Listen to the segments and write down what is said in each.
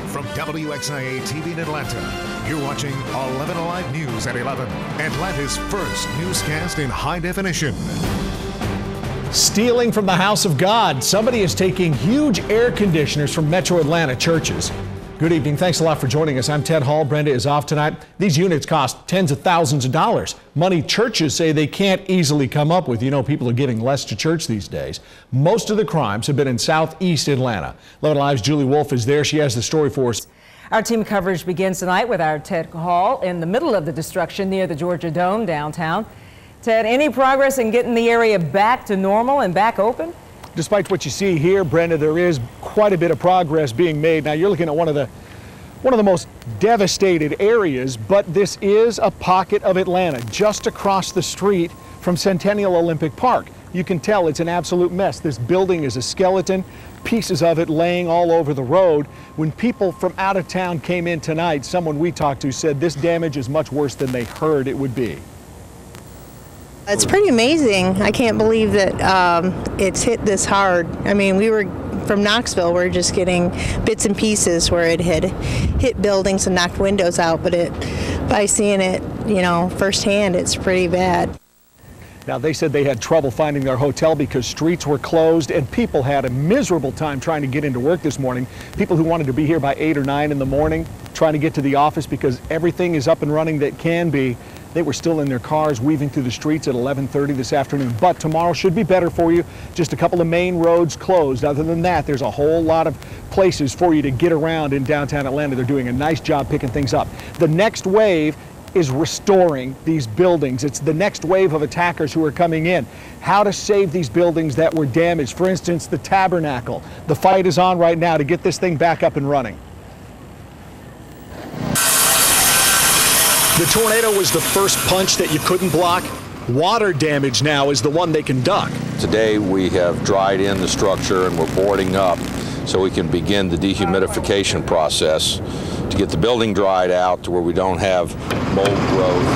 From WXIA TV in Atlanta, you're watching 11 Alive News at 11, Atlanta's first newscast in high definition. Stealing from the house of God. Somebody is taking huge air conditioners from Metro Atlanta churches. Good evening. Thanks a lot for joining us. I'm Ted Hall. Brenda is off tonight. These units cost tens of thousands of dollars. Money churches say they can't easily come up with. You know, people are giving less to church these days. Most of the crimes have been in southeast Atlanta. 11 Alive's Julie Wolf is there. She has the story for us. Our team coverage begins tonight with our Ted Hall in the middle of the destruction near the Georgia Dome downtown. Ted, any progress in getting the area back to normal and back open? Despite what you see here, Brenda, there is quite a bit of progress being made. Now you're looking at one of the most devastated areas, but this is a pocket of Atlanta just across the street from Centennial Olympic Park. You can tell it's an absolute mess. This building is a skeleton, pieces of it laying all over the road. When people from out of town came in tonight, someone we talked to said this damage is much worse than they heard it would be. It's pretty amazing. I can't believe that it's hit this hard. I mean, we were from Knoxville. We're just getting bits and pieces where it had hit buildings and knocked windows out, but by seeing it, you know, firsthand, it's pretty bad. Now, they said they had trouble finding their hotel because streets were closed and people had a miserable time trying to get into work this morning. People who wanted to be here by 8 or 9 in the morning, trying to get to the office because everything is up and running that can be. They were still in their cars weaving through the streets at 11:30 this afternoon. But tomorrow should be better for you. Just a couple of main roads closed. Other than that, there's a whole lot of places for you to get around in downtown Atlanta. They're doing a nice job picking things up. The next wave is restoring these buildings. It's the next wave of attackers who are coming in. How to save these buildings that were damaged. For instance, the Tabernacle. The fight is on right now to get this thing back up and running. The tornado was the first punch that you couldn't block. Water damage now is the one they can duck. Today we have dried in the structure and we're boarding up so we can begin the dehumidification process to get the building dried out to where we don't have mold growth.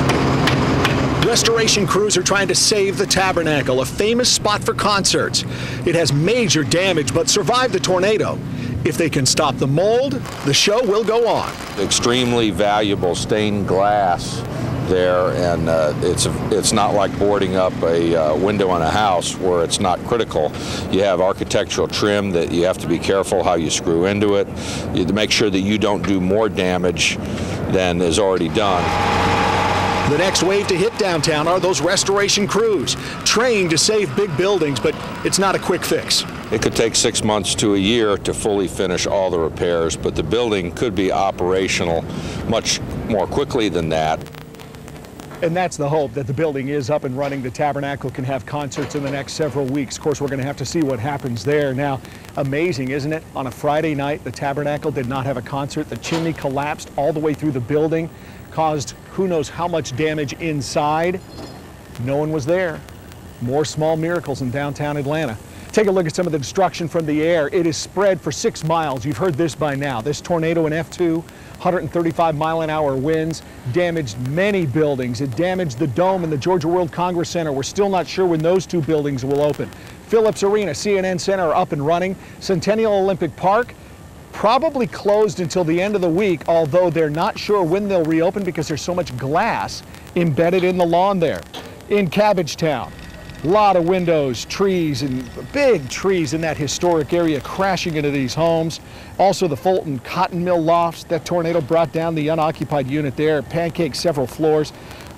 Restoration crews are trying to save the Tabernacle, a famous spot for concerts. It has major damage but survived the tornado. If they can stop the mold, the show will go on. Extremely valuable stained glass there, and it's not like boarding up a window in a house where it's not critical. You have architectural trim that you have to be careful how you screw into it. You have to make sure that you don't do more damage than is already done. The next wave to hit downtown are those restoration crews, trained to save big buildings, but it's not a quick fix. It could take 6 months to a year to fully finish all the repairs, but the building could be operational much more quickly than that. And that's the hope, that the building is up and running. The Tabernacle can have concerts in the next several weeks. Of course, we're going to have to see what happens there. Now, amazing, isn't it? On a Friday night, the Tabernacle did not have a concert. The chimney collapsed all the way through the building, caused who knows how much damage inside. No one was there. More small miracles in downtown Atlanta. Take a look at some of the destruction from the air. It is spread for 6 miles. You've heard this by now. This tornado in F2, 135-mile-an-hour winds, damaged many buildings. It damaged the Dome and the Georgia World Congress Center. We're still not sure when those two buildings will open. Phillips Arena, CNN Center are up and running. Centennial Olympic Park, probably closed until the end of the week, although they're not sure when they'll reopen because there's so much glass embedded in the lawn there. In Cabbagetown, a lot of windows, trees, and big trees in that historic area crashing into these homes. Also, the Fulton Cotton Mill lofts, that tornado brought down the unoccupied unit there, pancaked several floors.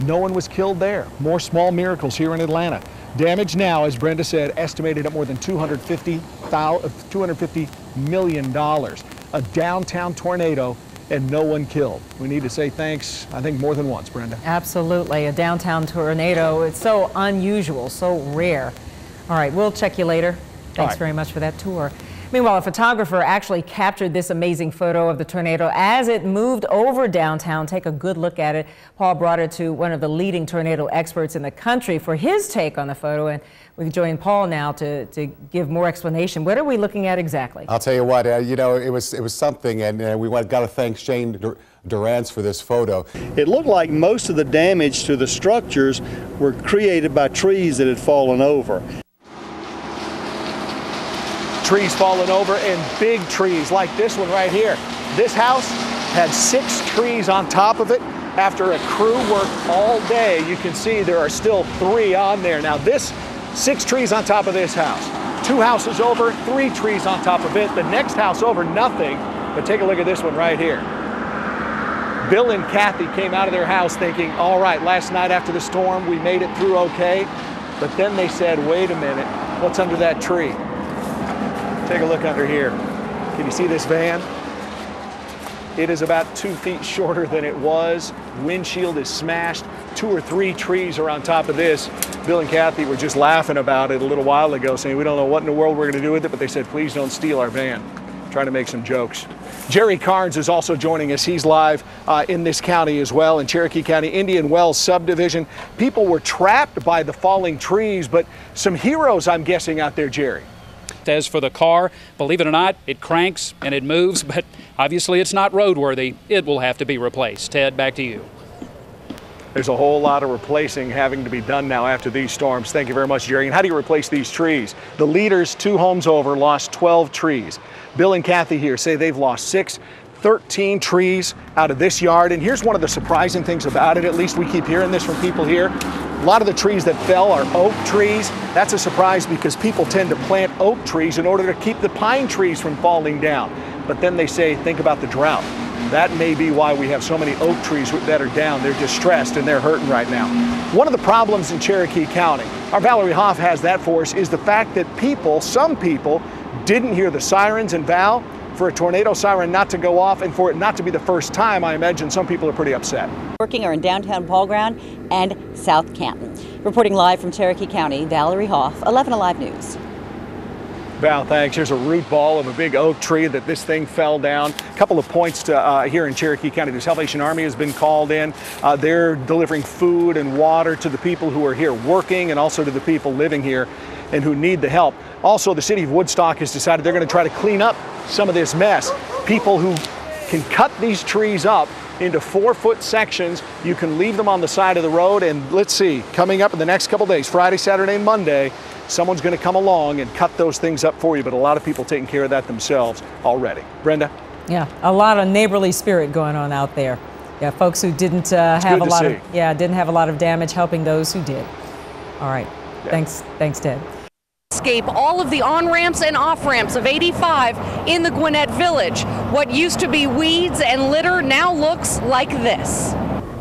No one was killed there. More small miracles here in Atlanta. Damage now, as Brenda said, estimated at more than $250 million. A downtown tornado and no one killed. We need to say thanks, I think, more than once, Brenda. Absolutely. A downtown tornado. It's so unusual, so rare. All right, we'll check you later. Thanks very much for that tour. Meanwhile, a photographer actually captured this amazing photo of the tornado as it moved over downtown. Take a good look at it. Paul brought it to one of the leading tornado experts in the country for his take on the photo, and we join Paul now to give more explanation. What are we looking at exactly? I'll tell you what, you know, it was something, and we got to thank Shane Durance for this photo. It looked like most of the damage to the structures were created by trees that had fallen over. Trees falling over, and big trees like this one right here. This house had 6 trees on top of it. After a crew worked all day, you can see there are still 3 on there. Now this, 6 trees on top of this house. 2 houses over, 3 trees on top of it. The next house over, nothing. But take a look at this one right here. Bill and Kathy came out of their house thinking, all right, last night after the storm, we made it through okay. But then they said, wait a minute, what's under that tree? Take a look under here. Can you see this van? It is about 2 feet shorter than it was. Windshield is smashed. 2 or 3 trees are on top of this. Bill and Kathy were just laughing about it a little while ago, saying we don't know what in the world we're going to do with it, but they said, please don't steal our van. Trying to make some jokes. Jerry Carnes is also joining us. He's live in this county as well, in Cherokee County, Indian Wells subdivision. People were trapped by the falling trees, but some heroes, I'm guessing, out there, Jerry. As for the car, believe it or not, it cranks and it moves, but obviously it's not roadworthy. It will have to be replaced. Ted, back to you. There's a whole lot of replacing having to be done now after these storms. Thank you very much, Jerry. And how do you replace these trees? The leaders, 2 homes over, lost 12 trees. Bill and Kathy here say they've lost 13 trees out of this yard. And here's one of the surprising things about it, at least we keep hearing this from people here. A lot of the trees that fell are oak trees. That's a surprise because people tend to plant oak trees in order to keep the pine trees from falling down. But then they say, think about the drought. That may be why we have so many oak trees that are down. They're distressed and they're hurting right now. One of the problems in Cherokee County, our Valerie Hoff has that for us, is the fact that some people didn't hear the sirens. And Val, for a tornado siren not to go off and for it not to be the first time, I imagine some people are pretty upset. Working are in downtown Paul Ground and South Canton. Reporting live from Cherokee County, Valerie Hoff, 11 Alive News. Val, thanks. Here's a root ball of a big oak tree that this thing fell down. A couple of points to here in Cherokee County. The Salvation Army has been called in. They're delivering food and water to the people who are here working and also to the people living here and who need the help. Also, the city of Woodstock has decided they're going to try to clean up some of this mess. People who can cut these trees up into 4-foot sections. You can leave them on the side of the road, and let's see, coming up in the next couple days, Friday, Saturday, and Monday, someone's going to come along and cut those things up for you, but a lot of people taking care of that themselves already. Brenda? Yeah, a lot of neighborly spirit going on out there. Yeah, folks who didn't have didn't have a lot of damage helping those who did. All right, yeah. Thanks, Ted. Escape all of the on-ramps and off-ramps of 85 in the Gwinnett Village. What used to be weeds and litter now looks like this.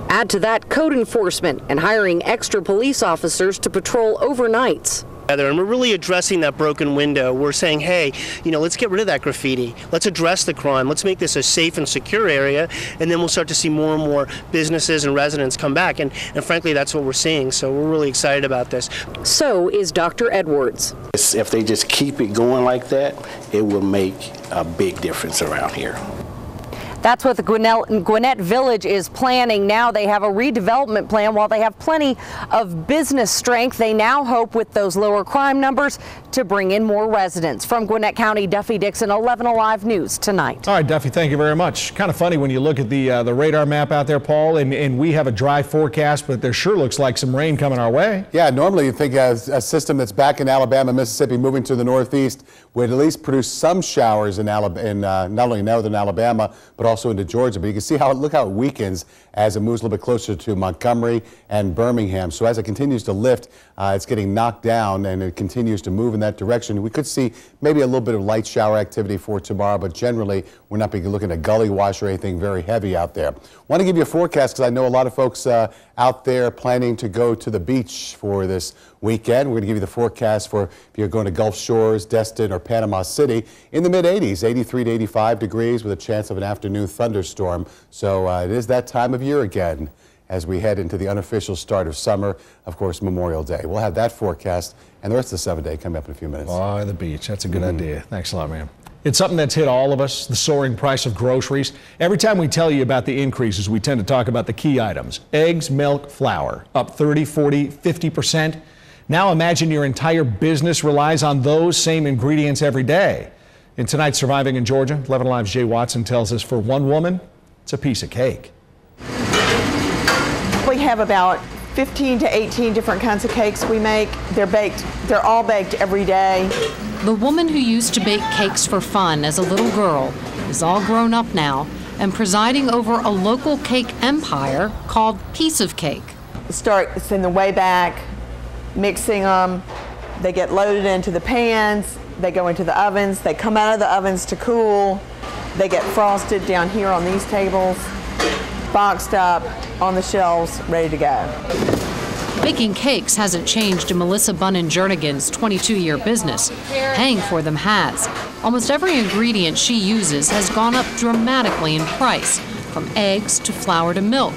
Add to that code enforcement and hiring extra police officers to patrol overnights. And we're really addressing that broken window. We're saying, hey, let's get rid of that graffiti. Let's address the crime. Let's make this a safe and secure area, and then we'll start to see more and more businesses and residents come back. And frankly, that's what we're seeing. So we're really excited about this. So is Dr. Edwards. If they just keep it going like that, it will make a big difference around here. That's what the Gwinnett Village is planning now. They have a redevelopment plan. While they have plenty of business strength, they now hope with those lower crime numbers to bring in more residents. From Gwinnett County, Duffy Dixon, 11 Alive News tonight. All right, Duffy, thank you very much. Kind of funny when you look at the radar map out there, Paul, and we have a dry forecast, but there sure looks like some rain coming our way. Yeah, normally you'd think a system that's back in Alabama, Mississippi, moving to the northeast would at least produce some showers in not only northern Alabama, but also into Georgia. But you can see look how it weakens as it moves a little bit closer to Montgomery and Birmingham. So as it continues to lift, it's getting knocked down and it continues to move in that direction. We could see maybe a little bit of light shower activity for tomorrow, but generally we're not looking at gully wash or anything very heavy out there. Want to give you a forecast because I know a lot of folks out there planning to go to the beach for this weekend. We're going to give you the forecast for if you're going to Gulf Shores, Destin, or Panama City in the mid-80s, 83 to 85 degrees with a chance of an afternoon thunderstorm. So it is that time of year again as we head into the unofficial start of summer, of course, Memorial Day. We'll have that forecast and the rest of the 7-day coming up in a few minutes. Oh, the beach. That's a good idea. Thanks a lot, man. It's something that's hit all of us, the soaring price of groceries. Every time we tell you about the increases, we tend to talk about the key items. Eggs, milk, flour, up 30, 40, 50%. Now imagine your entire business relies on those same ingredients every day. In tonight's Surviving in Georgia, 11 Alive's Jay Watson tells us for one woman, it's a piece of cake. We have about 15 to 18 different kinds of cakes we make. They're all baked every day. The woman who used to bake cakes for fun as a little girl is all grown up now and presiding over a local cake empire called Piece of Cake. It's in the way back, mixing them. They get loaded into the pans. They go into the ovens. They come out of the ovens to cool. They get frosted down here on these tables, boxed up on the shelves, ready to go. Baking cakes hasn't changed in Melissa Bunnin-Jernigan's 22-year business. Paying for them has. Almost every ingredient she uses has gone up dramatically in price, from eggs to flour to milk.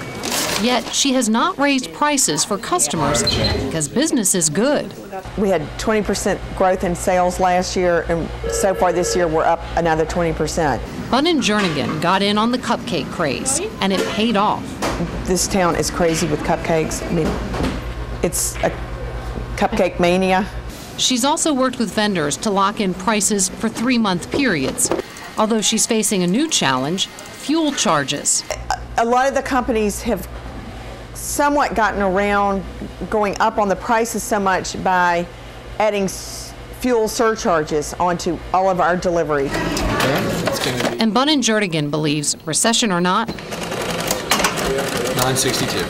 Yet she has not raised prices for customers because business is good. We had 20% growth in sales last year, and so far this year we're up another 20%. Bunnin-Jernigan got in on the cupcake craze, and it paid off. This town is crazy with cupcakes. I mean, it's a cupcake mania. She's also worked with vendors to lock in prices for 3-month periods. Although she's facing a new challenge, fuel charges. A lot of the companies have somewhat gotten around going up on the prices so much by adding fuel surcharges onto all of our delivery. And Bunnin-Jernigan believes, recession or not, 962.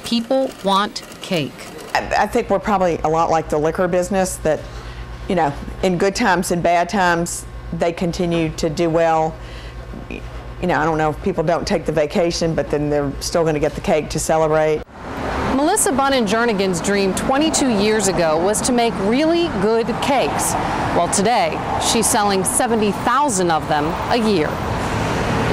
People want cake. I think we're probably a lot like the liquor business, that, you know, in good times and bad times, they continue to do well. You know, I don't know if people don't take the vacation, but then they're still going to get the cake to celebrate. Melissa Bunnin-Jernigan's dream 22 years ago was to make really good cakes. Well, today, she's selling 70,000 of them a year.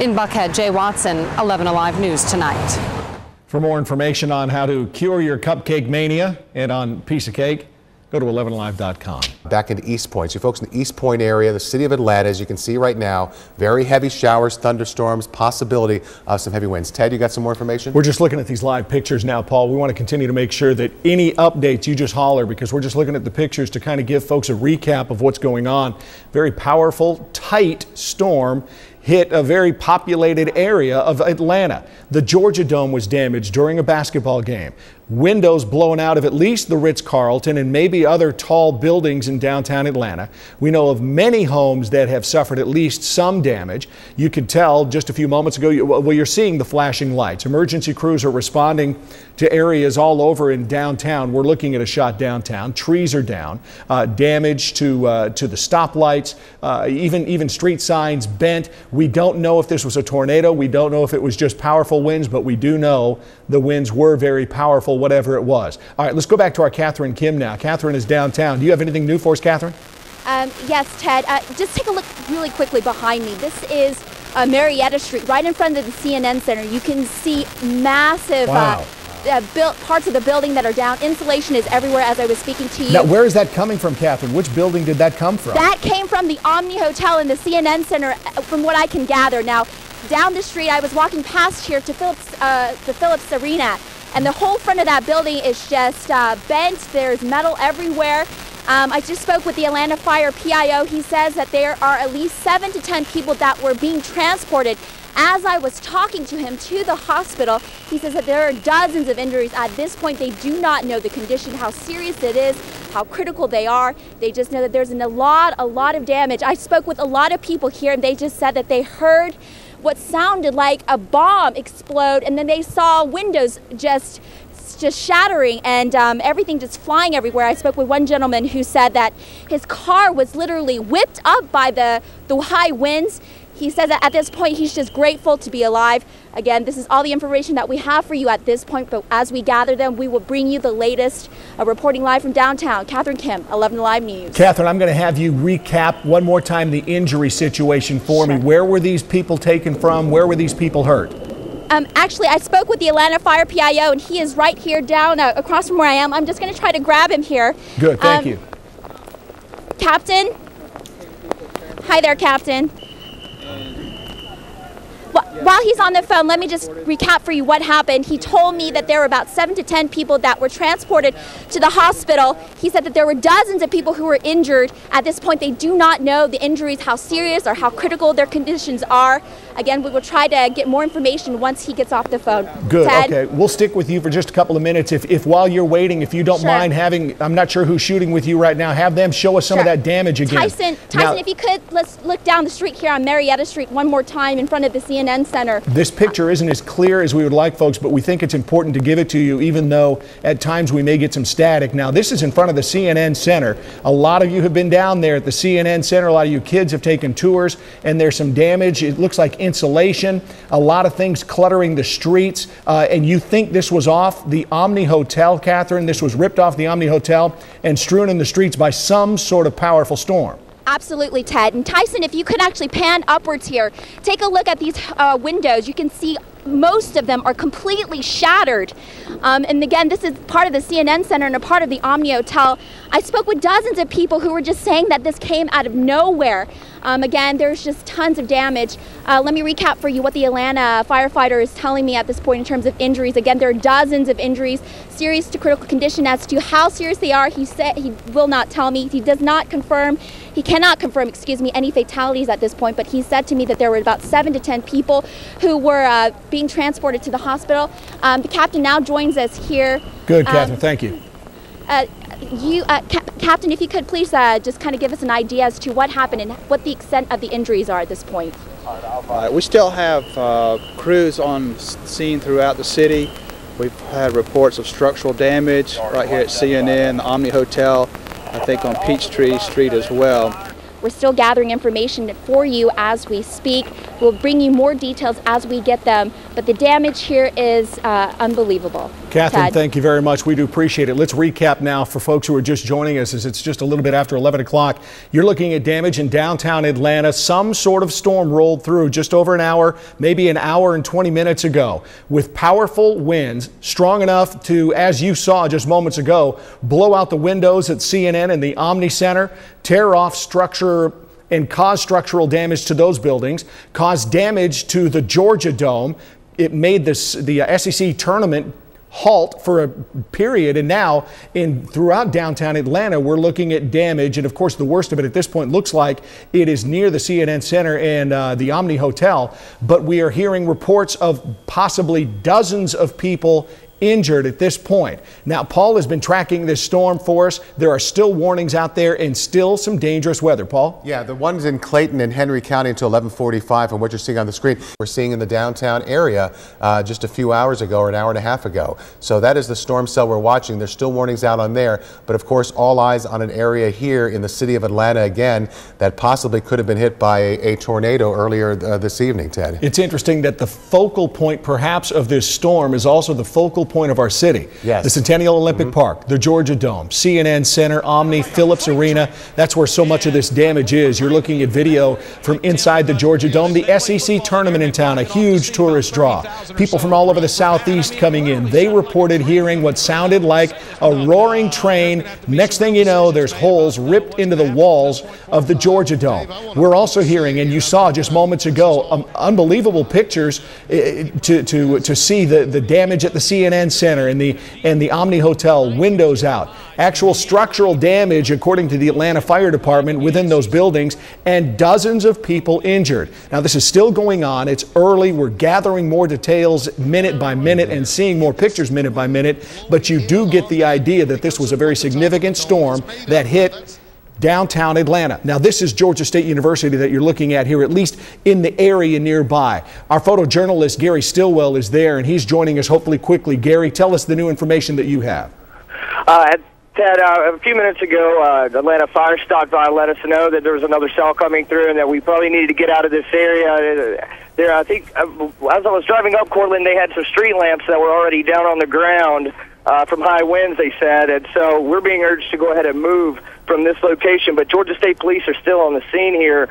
In Buckhead, Jay Watson, 11 Alive News Tonight. For more information on how to cure your cupcake mania and on Piece of Cake, go to 11alive.com. Back into East Point. So folks in the East Point area, the city of Atlanta, as you can see right now, very heavy showers, thunderstorms, possibility of some heavy winds. Ted, you got some more information? We're just looking at these live pictures now, Paul. We want to continue to make sure that any updates, you just holler, because we're just looking at the pictures to kind of give folks a recap of what's going on. Very powerful, tight storm hit a very populated area of Atlanta. The Georgia Dome was damaged during a basketball game. Windows blown out of at least the Ritz-Carlton and maybe other tall buildings in downtown Atlanta. We know of many homes that have suffered at least some damage. You could tell just a few moments ago, well, you're seeing the flashing lights. Emergency crews are responding to areas all over in downtown. We're looking at a shot downtown. Trees are down, damage to the stoplights, even street signs bent. We don't know if this was a tornado. We don't know if it was just powerful winds, but we do know the winds were very powerful, whatever it was. All right, let's go back to our Catherine Kim now. Catherine is downtown. Do you have anything new for us, Catherine? Yes, Ted. Just take a look really quickly behind me. This is Marietta Street, right in front of the CNN Center. You can see massive parts of the building that are down. Insulation is everywhere as I was speaking to you. Now, where is that coming from, Catherine? Which building did that come from? That came from the Omni Hotel in the CNN Center, from what I can gather. Now, down the street, I was walking past here to the Phillips Arena, and the whole front of that building is just bent. There's metal everywhere. I just spoke with the Atlanta Fire PIO. He says that there are at least 7 to 10 people that were being transported. As I was talking to him to the hospital, he says that there are dozens of injuries. At this point, they do not know the condition, how serious it is, how critical they are. They just know that there's a lot of damage. I spoke with a lot of people here, and they just said that they heard what sounded like a bomb explode, and then they saw windows just shattering and everything just flying everywhere. I spoke with one gentleman who said that his car was literally whipped up by the high winds. He says that at this point he's just grateful to be alive. Again, this is all the information that we have for you at this point, but as we gather them, we will bring you the latest. Reporting live from downtown, Catherine Kim, 11 Alive News. Catherine, I'm going to have you recap one more time the injury situation for me. Where were these people taken from? Where were these people hurt? Actually, I spoke with the Atlanta Fire PIO, and he is right here down across from where I am. I'm just going to try to grab him here. Good, thank you. Captain? Hi there, Captain. Well, While he's on the phone, let me just recap for you what happened. He told me that there were about 7 to 10 people that were transported to the hospital. He said that there were dozens of people who were injured. At this point, they do not know the injuries, how serious or how critical their conditions are. Again, we will try to get more information once he gets off the phone. Good. Ted? Okay. We'll stick with you for just a couple of minutes. If while you're waiting, if you don't mind having, I'm not sure who's shooting with you right now, have them show us some of that damage again. Tyson, Now, if you could, let's look down the street here on Marietta Street one more time in front of the CNN Center. This picture isn't as clear as we would like, folks, but we think it's important to give it to you, even though at times we may get some static. Now, this is in front of the CNN Center. A lot of you have been down there at the CNN Center. A lot of you kids have taken tours, and there's some damage. It looks like insulation, a lot of things cluttering the streets, and you think this was off the Omni Hotel, Catherine. This was ripped off the Omni Hotel and strewn in the streets by some sort of powerful storm. Absolutely, Ted. And Tyson, if you could actually pan upwards here, take a look at these windows. You can see most of them are completely shattered. And again, this is part of the CNN Center and a part of the Omni Hotel. I spoke with dozens of people who were just saying that this came out of nowhere. Again, there's just tons of damage. Let me recap for you what the Atlanta firefighter is telling me at this point in terms of injuries. Again, there are dozens of injuries, serious to critical condition. As to how serious they are, he said he will not tell me. He does not confirm, he cannot confirm, excuse me, any fatalities at this point, but he said to me that there were about 7 to 10 people who were being transported to the hospital. The captain now joins us here. Good, Catherine, thank you. Captain, if you could please just kind of give us an idea as to what happened and what the extent of the injuries are at this point. We still have crews on scene throughout the city. We've had reports of structural damage right here at CNN, the Omni Hotel, I think on Peachtree Street as well. We're still gathering information for you as we speak. We'll bring you more details as we get them, but the damage here is unbelievable. Catherine, Ted? thank you very much. We do appreciate it. Let's recap now for folks who are just joining us, as it's just a little bit after 11 o'clock. You're looking at damage in downtown Atlanta. Some sort of storm rolled through just over an hour, maybe an hour and 20 minutes ago, with powerful winds, strong enough to, as you saw just moments ago, blow out the windows at CNN and the Omni Center, tear off structure and cause structural damage to those buildings, cause damage to the Georgia Dome. It made the SEC tournament halt for a period, and now throughout downtown Atlanta we're looking at damage, and of course the worst of it at this point looks like it is near the CNN Center and the Omni Hotel, but we are hearing reports of possibly dozens of people injured at this point. Now, Paul has been tracking this storm for us. There are still warnings out there and still some dangerous weather. Paul? Yeah, the ones in Clayton and Henry County until 11:45, and what you're seeing on the screen, we're seeing in the downtown area just a few hours ago or an hour and a half ago. So that is the storm cell we're watching. There's still warnings out on there, but of course all eyes on an area here in the city of Atlanta again that possibly could have been hit by a tornado earlier this evening, Ted. It's interesting that the focal point perhaps of this storm is also the focal point of our city. Yes. The Centennial Olympic Park, the Georgia Dome, CNN Center, Omni, Phillips Arena. That's where so much of this damage is. You're looking at video from inside the Georgia Dome. The SEC tournament in town, a huge tourist draw. People from all over the southeast coming in. They reported hearing what sounded like a roaring train. Next thing you know, there's holes ripped into the walls of the Georgia Dome. We're also hearing, and you saw just moments ago, unbelievable pictures to see the damage at the CNN Center and the Omni Hotel, windows out. Actual structural damage, according to the Atlanta Fire Department, within those buildings, and dozens of people injured. Now, this is still going on. It's early. We're gathering more details minute by minute and seeing more pictures minute by minute, but you do get the idea that this was a very significant storm that hit downtown Atlanta. Now, this is Georgia State University that you're looking at here, at least in the area nearby. Our photojournalist, Gary Stillwell, is there, and he's joining us hopefully quickly. Gary, tell us the new information that you have. Ted, a few minutes ago, the Atlanta Fire stopped by and let us know that there was another cell coming through and that we probably needed to get out of this area. There, I think, as I was driving up Cortland, they had some street lamps that were already down on the ground from high winds, they said, and so we're being urged to go ahead and move from this location, but Georgia State Police are still on the scene here,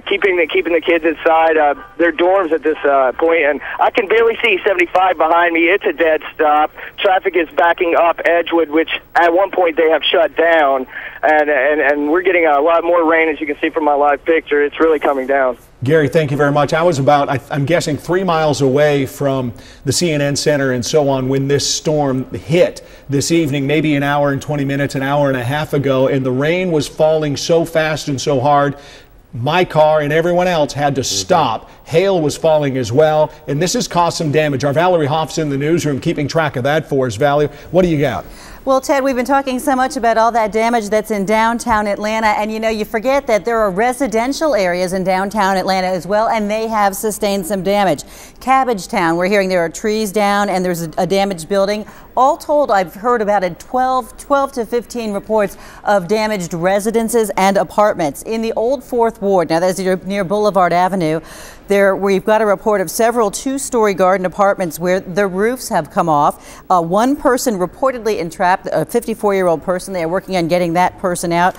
keeping the kids inside their dorms at this point. And I can barely see 75 behind me. It's a dead stop. Traffic is backing up Edgewood, which at one point they have shut down, and we're getting a lot more rain, as you can see from my live picture. It's really coming down. Gary, thank you very much. I was about, I'm guessing, 3 miles away from the CNN Center and so on when this storm hit this evening, maybe an hour and 20 minutes, an hour and a half ago, and the rain was falling so fast and so hard. My car and everyone else had to stop. Hail was falling as well, and this has caused some damage. Our Valerie Hoff's in the newsroom keeping track of that for us. Valerie, what do you got? Well, Ted, we've been talking so much about all that damage that's in downtown Atlanta, and you forget that there are residential areas in downtown Atlanta as well, and they have sustained some damage. Cabbagetown, we're hearing there are trees down and there's a damaged building. All told, I've heard about 12 to 15 reports of damaged residences and apartments in the old 4th Ward. Now, that's near Boulevard Avenue. There, we've got a report of several 2-story garden apartments where the roofs have come off. One person reportedly entrapped, a 54-year-old person. They are working on getting that person out.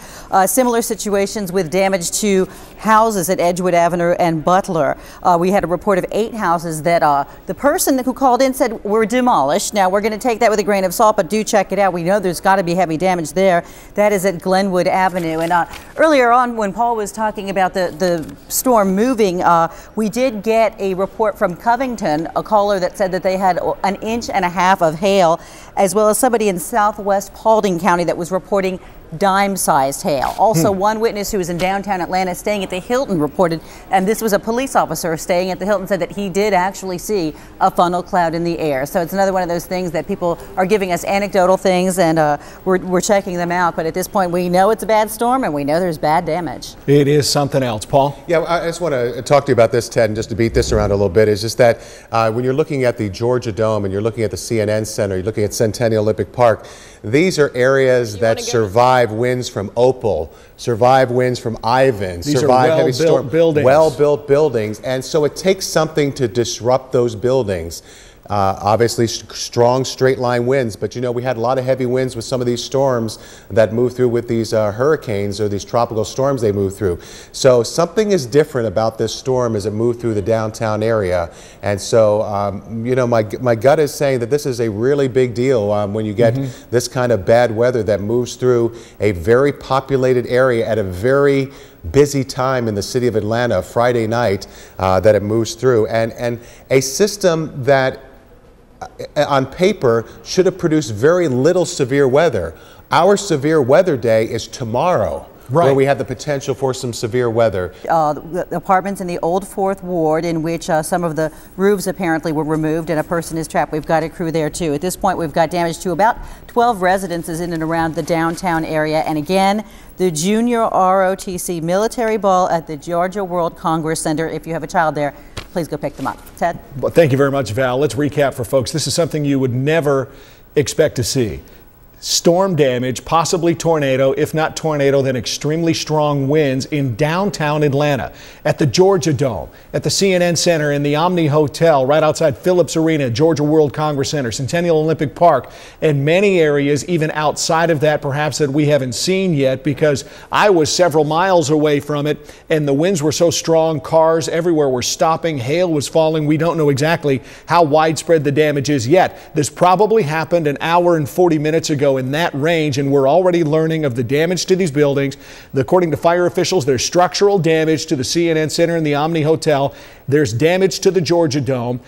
Similar situations with damage to houses at Edgewood Avenue and Butler. We had a report of 8 houses that the person who called in said were demolished. Now, we're going to take that with a grain of salt, but do check it out. We know there's got to be heavy damage there. That is at Glenwood Avenue. And earlier on, when Paul was talking about the storm moving, we did get a report from Covington, a caller that said that they had 1.5 inches of hail, as well as somebody in southwest Paulding County that was reporting dime-sized hail. Also, one witness who was in downtown Atlanta staying at the Hilton reported, and this was a police officer staying at the Hilton, said that he did actually see a funnel cloud in the air. So it's another one of those things that people are giving us anecdotal things, and we're checking them out. But at this point, we know it's a bad storm, and we know there's bad damage. It is something else. Paul? Yeah, I just want to talk to you about this, Ted, and just to beat this around a little bit, is just that when you're looking at the Georgia Dome and you're looking at the CNN Center, you're looking at Centennial Olympic Park, these are areas that survive winds from Opal, survive winds from Ivan, These survive are heavy storm, buildings. well-built buildings, and so it takes something to disrupt those buildings. Obviously strong straight line winds, but we had a lot of heavy winds with some of these storms that move through with these hurricanes or these tropical storms they move through. So something is different about this storm as it moved through the downtown area. And so, my gut is saying that this is a really big deal when you get this kind of bad weather that moves through a very populated area at a very busy time in the city of Atlanta, Friday night, that it moves through. And a system that on paper should have produced very little severe weather. Our severe weather day is tomorrow. Right. Where we have the potential for some severe weather. The apartments in the old 4th Ward in which some of the roofs apparently were removed and a person is trapped. We've got a crew there too. At this point, we've got damage to about 12 residences in and around the downtown area. And again, the Junior ROTC Military Ball at the Georgia World Congress Center. If you have a child there, please go pick them up. Ted? Well, thank you very much, Val. Let's recap for folks. This is something you would never expect to see. Storm damage, possibly tornado, if not tornado, then extremely strong winds in downtown Atlanta, at the Georgia Dome, at the CNN Center, in the Omni Hotel, right outside Phillips Arena, Georgia World Congress Center, Centennial Olympic Park, and many areas even outside of that perhaps that we haven't seen yet, because I was several miles away from it and the winds were so strong, cars everywhere were stopping, hail was falling. We don't know exactly how widespread the damage is yet. This probably happened an hour and 40 minutes ago in that range, and we're already learning of the damage to these buildings. According to fire officials, there's structural damage to the CNN Center and the Omni Hotel. There's damage to the Georgia Dome.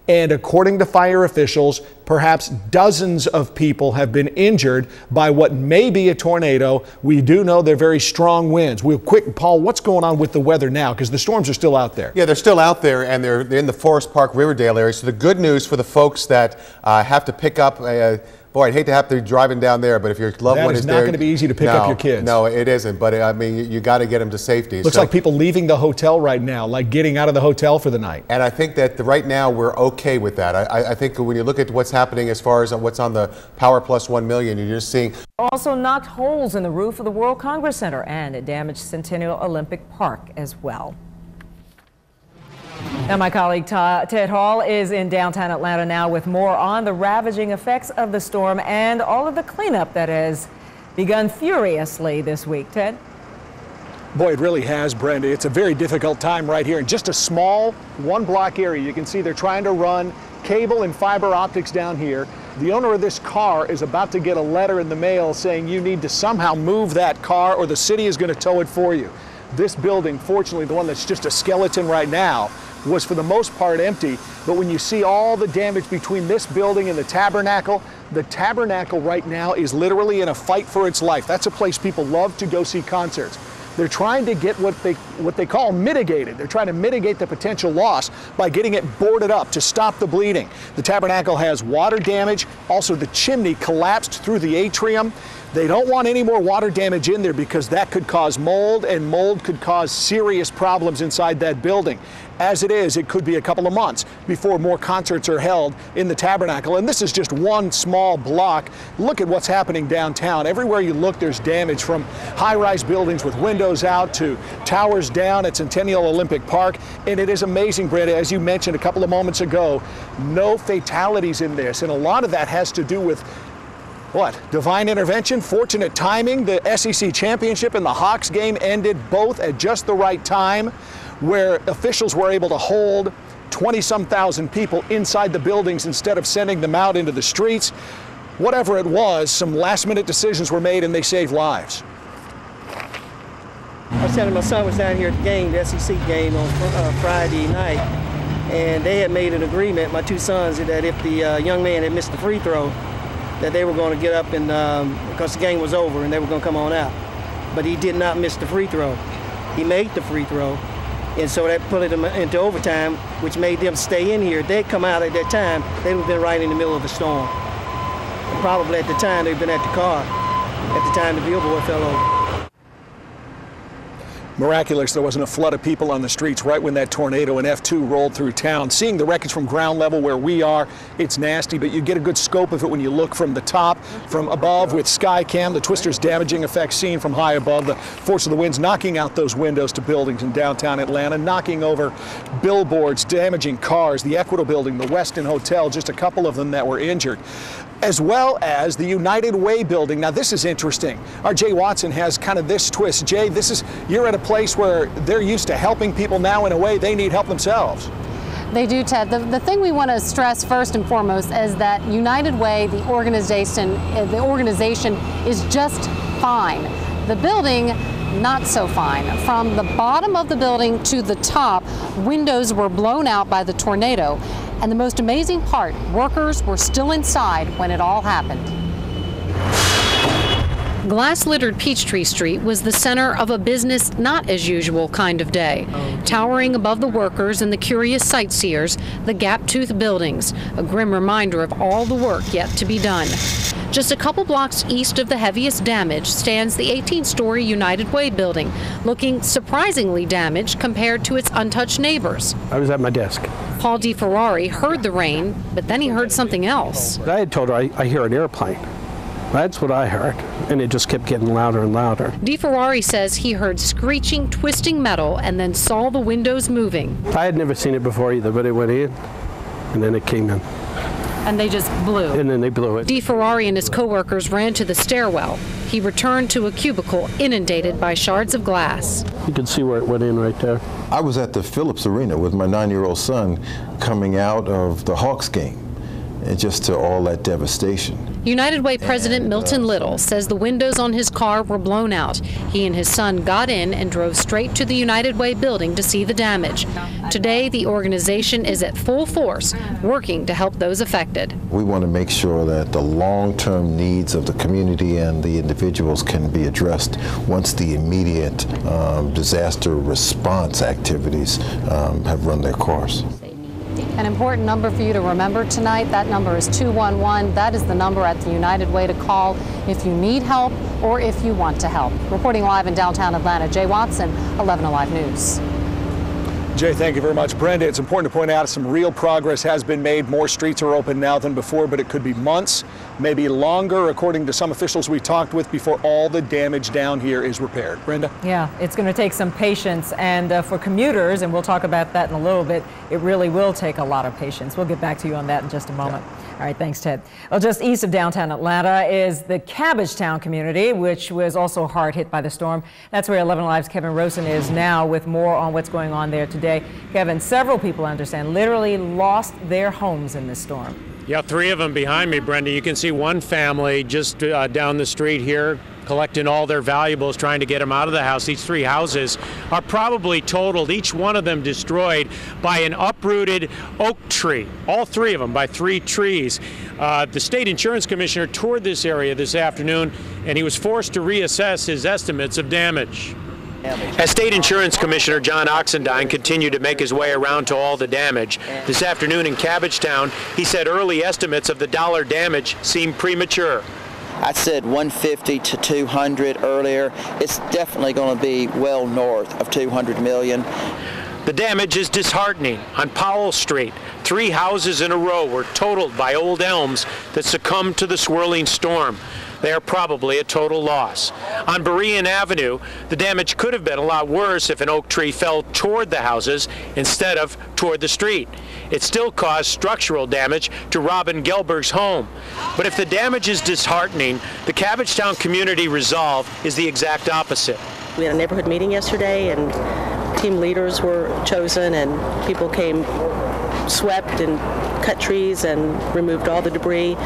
And according to fire officials, perhaps dozens of people have been injured by what may be a tornado. We do know they're very strong winds. Paul, what's going on with the weather now? Because the storms are still out there. Yeah, they're still out there, and they're in the Forest Park, Riverdale area. So the good news for the folks that have to pick up boy, I'd hate to have to be driving down there, but if your loved one is there, that is not going to be easy to pick up your kids. No, it isn't. But I mean, you got to get them to safety. Looks like people leaving the hotel right now, like getting out of the hotel for the night. And I think that right now we're okay with that. I think when you look at what's happening as far as what's on the Power Plus 1 million, you're just seeing. Also knocked holes in the roof of the World Congress Center, and it damaged Centennial Olympic Park as well. Now, my colleague Ted Hall is in downtown Atlanta now with more on the ravaging effects of the storm and all of the cleanup that has begun furiously this week. Ted? Boy, it really has, Brenda. It's a very difficult time right here in just a small one-block area. You can see they're trying to run cable and fiber optics down here. The owner of this car is about to get a letter in the mail saying you need to somehow move that car or the city is going to tow it for you. This building, fortunately, the one that's just a skeleton right now, was for the most part empty. But when you see all the damage between this building and the Tabernacle right now is literally in a fight for its life. That's a place people love to go see concerts. They're trying to get what they call mitigated. They're trying to mitigate the potential loss by getting it boarded up to stop the bleeding. The Tabernacle has water damage. Also, the chimney collapsed through the atrium. They don't want any more water damage in there because that could cause mold, and mold could cause serious problems inside that building. As it is, it could be a couple of months before more concerts are held in the Tabernacle. And this is just one small block. Look at what's happening downtown. Everywhere you look, there's damage, from high-rise buildings with windows out to towers down at Centennial Olympic Park. And it is amazing, Brenda, as you mentioned a couple of moments ago, no fatalities in this. And a lot of that has to do with what? Divine intervention, fortunate timing. The SEC championship and the Hawks game ended both at just the right time, where officials were able to hold 20-some thousand people inside the buildings instead of sending them out into the streets. Whatever it was, some last-minute decisions were made and they saved lives. I was telling my son was down here at the game, the SEC game on Friday night, and they had made an agreement, my two sons, that if the young man had missed the free throw, that they were going to get up and, because the game was over, and they were going to come on out. But he did not miss the free throw. He made the free throw, and so that put them into overtime, which made them stay in here. If they'd come out at that time, they would have been right in the middle of the storm. And probably at the time, they'd been at the car at the time the billboard fell over. Miraculous, there wasn't a flood of people on the streets right when that tornado in F2 rolled through town. Seeing the wreckage from ground level where we are, it's nasty, but you get a good scope of it when you look from the top, from above with Skycam, the twister's damaging effects seen from high above, the force of the winds knocking out those windows to buildings in downtown Atlanta, knocking over billboards, damaging cars, the Equitable Building, the Westin Hotel, just a couple of them that were injured, as well as the United Way building. Now this is interesting. Our Jay Watson has kind of this twist. Jay, you're at a place where they're used to helping people. Now in a way they need help themselves. They do, Ted. The thing we want to stress first and foremost is that United Way, the organization is just fine. The building, not so fine. From the bottom of the building to the top, windows were blown out by the tornado. And the most amazing part, workers were still inside when it all happened. Glass-littered Peachtree Street was the center of a business not as usual kind of day. Towering above the workers and the curious sightseers, the gap-toothed buildings, a grim reminder of all the work yet to be done. Just a couple blocks east of the heaviest damage stands the 18-story United Way building, looking surprisingly damaged compared to its untouched neighbors. I was at my desk. Paul DeFerrari heard the rain, but then he heard something else. I had told her I hear an airplane. That's what I heard, and it just kept getting louder and louder. DeFerrari says he heard screeching, twisting metal, and then saw the windows moving. I had never seen it before either, but it went in, and then it came in. And they just blew. And then they blew it. DeFerrari and his co-workers ran to the stairwell. He returned to a cubicle inundated by shards of glass. You can see where it went in right there. I was at the Phillips Arena with my 9-year-old son coming out of the Hawks game, and just to all that devastation. United Way President Milton Little says the windows on his car were blown out. He and his son got in and drove straight to the United Way building to see the damage. Today, the organization is at full force, working to help those affected. We want to make sure that the long-term needs of the community and the individuals can be addressed once the immediate disaster response activities have run their course. An important number for you to remember tonight, that number is 211. That is the number at the United Way to call if you need help or if you want to help. Reporting live in downtown Atlanta, Jay Watson, 11 Alive News. Jay, thank you very much. Brenda, it's important to point out some real progress has been made. More streets are open now than before, but it could be months, maybe longer, according to some officials we talked with, before all the damage down here is repaired. Brenda? Yeah, it's going to take some patience, and for commuters, and we'll talk about that in a little bit, it really will take a lot of patience. We'll get back to you on that in just a moment. Yeah. All right, thanks, Ted. Well, just east of downtown Atlanta is the Cabbagetown community, which was also hard hit by the storm. That's where 11 Alive's Kevin Rosen is now with more on what's going on there today. Kevin, several people, I understand, literally lost their homes in this storm. Yeah, 3 of them behind me, Brenda. You can see one family just down the street here, collecting all their valuables, trying to get them out of the house. These 3 houses are probably totaled, each one of them destroyed by an uprooted oak tree. All 3 of them by 3 trees. The state insurance commissioner toured this area this afternoon, and he was forced to reassess his estimates of damage. As State Insurance Commissioner John Oxendine continued to make his way around to all the damage, this afternoon in Cabbagetown, he said early estimates of the dollar damage seemed premature. I said 150 to 200 earlier. It's definitely going to be well north of 200 million. The damage is disheartening. On Powell Street, 3 houses in a row were totaled by old elms that succumbed to the swirling storm. They are probably a total loss. On Berean Avenue, the damage could have been a lot worse if an oak tree fell toward the houses instead of toward the street. It still caused structural damage to Robin Gelberg's home. But if the damage is disheartening, the Cabbagetown community resolve is the exact opposite. We had a neighborhood meeting yesterday, and team leaders were chosen, and people came, swept and cut trees and removed all the debris.